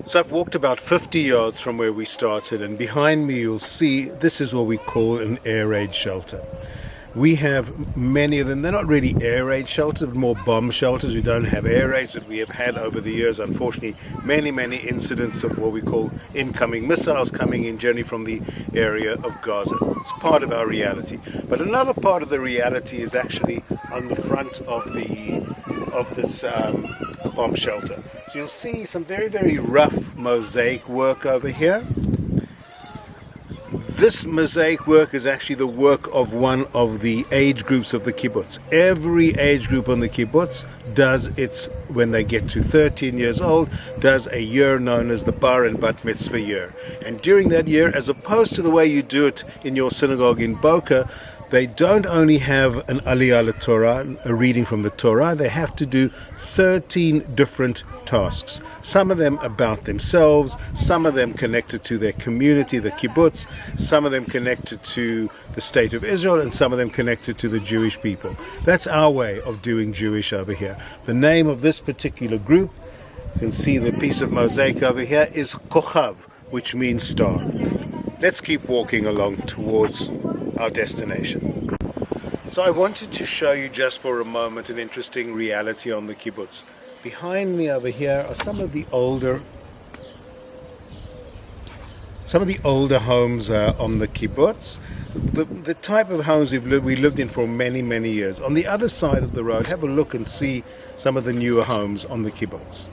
So I've walked about 50 yards from where we started, and behind me you'll see this is what we call an air raid shelter. We have many of them. They're not really air raid shelters, but more bomb shelters. We don't have air raids, but we have had over the years, unfortunately, many incidents of what we call incoming missiles coming in, generally from the area of Gaza. It's part of our reality. But another part of the reality is actually on the front of this bomb shelter. So you'll see some very rough mosaic work over here. This mosaic work is actually the work of one of the age groups of the kibbutz. Every age group on the kibbutz does its, when they get to 13 years old, does a year known as the bar and bat mitzvah year. And during that year, as opposed to the way you do it in your synagogue in Boca, they don't only have an aliyah l'Torah, a reading from the Torah, they have to do 13 different tasks. Some of them about themselves, some of them connected to their community, the kibbutz, some of them connected to the state of Israel, and some of them connected to the Jewish people. That's our way of doing Jewish over here. The name of this particular group, you can see the piece of mosaic over here, is Kochav, which means star. Let's keep walking along towards our destination. So I wanted to show you just for a moment an interesting reality on the kibbutz. Behind me over here are some of the older homes on the kibbutz. The type of homes we lived in for many years. On the other side of the road, have a look and see some of the newer homes on the kibbutz.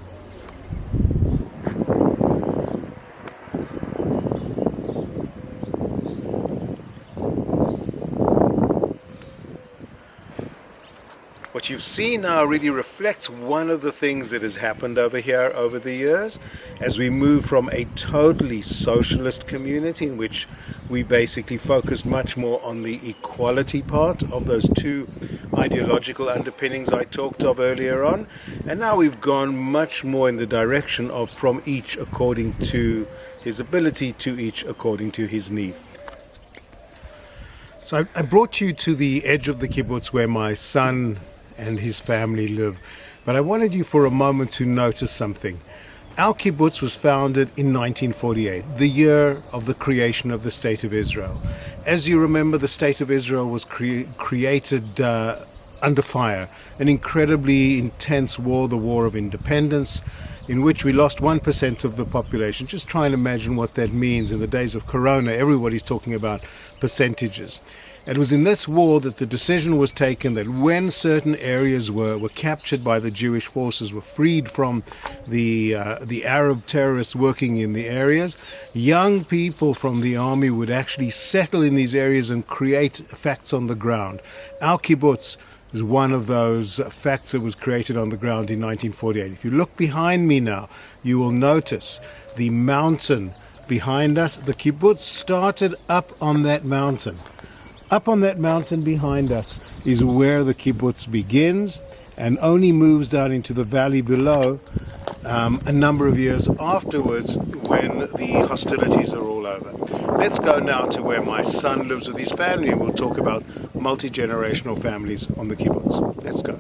What you've seen now really reflects one of the things that has happened over here over the years, as we move from a totally socialist community in which we basically focused much more on the equality part of those two ideological underpinnings I talked of earlier on, and now we've gone much more in the direction of from each according to his ability to each according to his need. So I brought you to the edge of the kibbutz where my son and his family live. But I wanted you for a moment to notice something. Our kibbutz was founded in 1948, the year of the creation of the State of Israel. As you remember, the State of Israel was created under fire, an incredibly intense war, the War of Independence, in which we lost 1% of the population. Just try and imagine what that means. In the days of Corona, everybody's talking about percentages. It was in this war that the decision was taken that when certain areas were captured by the Jewish forces, were freed from the Arab terrorists working in the areas, young people from the army would actually settle in these areas and create facts on the ground. Our kibbutz is one of those facts that was created on the ground in 1948. If you look behind me now, you will notice the mountain behind us. The kibbutz started up on that mountain. Up on that mountain behind us is where the kibbutz begins and only moves down into the valley below a number of years afterwards when the hostilities are all over. Let's go now to where my son lives with his family, and we'll talk about multi-generational families on the kibbutz. Let's go.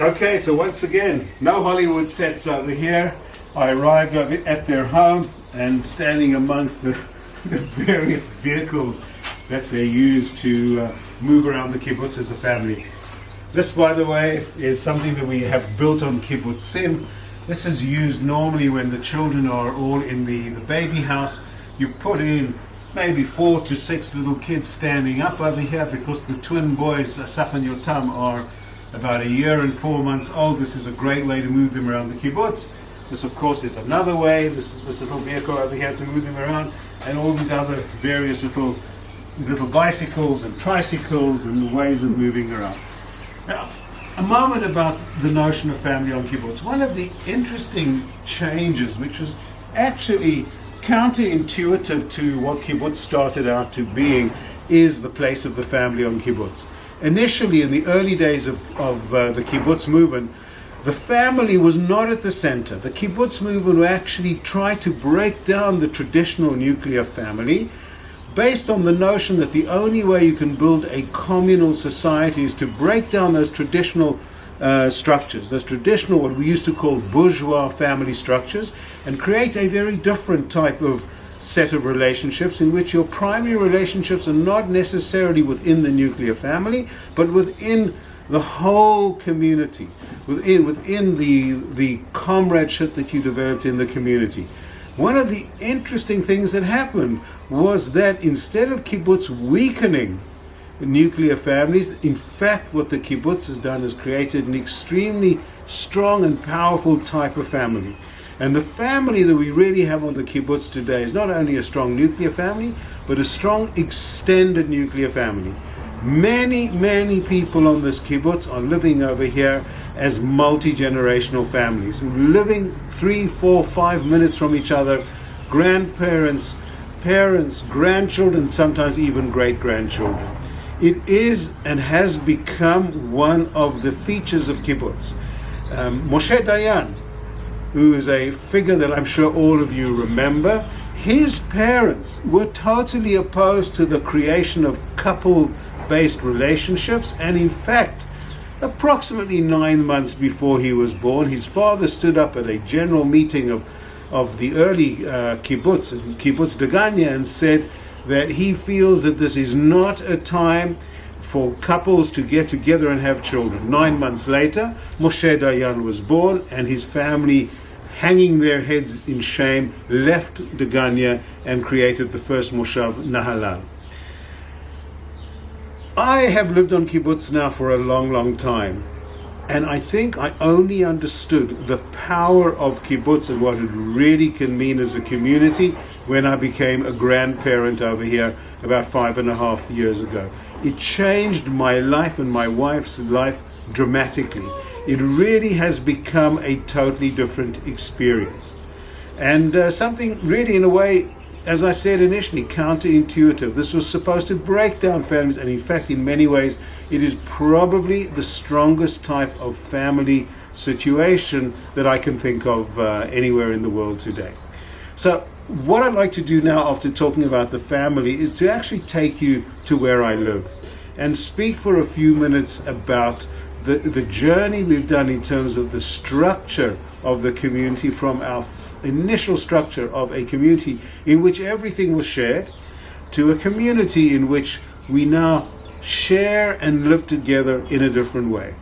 Okay, so once again, no Hollywood sets over here. I arrived at their home and standing amongst the various vehicles that they use to move around the kibbutz as a family. This, by the way, is something that we have built on kibbutzim. This is used normally when the children are all in the baby house. You put in maybe 4 to 6 little kids standing up over here because the twin boys, Asaf and Yotam, are about 1 year and 4 months old. This is a great way to move them around the kibbutz. This, of course, is another way, this little vehicle over here to move them around, and all these other various little bicycles and tricycles and ways of moving around. Now, a moment about the notion of family on kibbutz. One of the interesting changes, which was actually counterintuitive to what kibbutz started out to being, is the place of the family on kibbutz. Initially, in the early days of the kibbutz movement, the family was not at the center. The kibbutz movement actually tried to break down the traditional nuclear family based on the notion that the only way you can build a communal society is to break down those traditional structures, those traditional, what we used to call bourgeois family structures, and create a very different type of set of relationships in which your primary relationships are not necessarily within the nuclear family, but within the whole community, within the comradeship that you developed in the community. One of the interesting things that happened was that instead of kibbutz weakening nuclear families, in fact what the kibbutz has done is created an extremely strong and powerful type of family. And the family that we really have on the kibbutz today is not only a strong nuclear family, but a strong extended nuclear family. Many people on this kibbutz are living over here as multi-generational families, living 3, 4, 5 minutes from each other, grandparents, parents, grandchildren, sometimes even great-grandchildren. It is and has become one of the features of kibbutz. Moshe Dayan, who is a figure that I'm sure all of you remember, his parents were totally opposed to the creation of couple-based relationships, and in fact, approximately 9 months before he was born, his father stood up at a general meeting of the early kibbutz, Kibbutz Degania, and said that he feels that this is not a time for couples to get together and have children. 9 months later, Moshe Dayan was born, and his family, hanging their heads in shame, left Degania and created the first Moshav Nahalal. I have lived on kibbutz now for a long time, and I think I only understood the power of kibbutz and what it really can mean as a community when I became a grandparent over here about 5.5 years ago. It changed my life and my wife's life dramatically. It really has become a totally different experience. And something really, in a way, as I said initially, counterintuitive. This was supposed to break down families, and in fact, in many ways, it is probably the strongest type of family situation that I can think of anywhere in the world today. So what I'd like to do now, after talking about the family, is to actually take you to where I live and speak for a few minutes about the journey we've done in terms of the structure of the community, from our initial structure of a community in which everything was shared, to a community in which we now share and live together in a different way.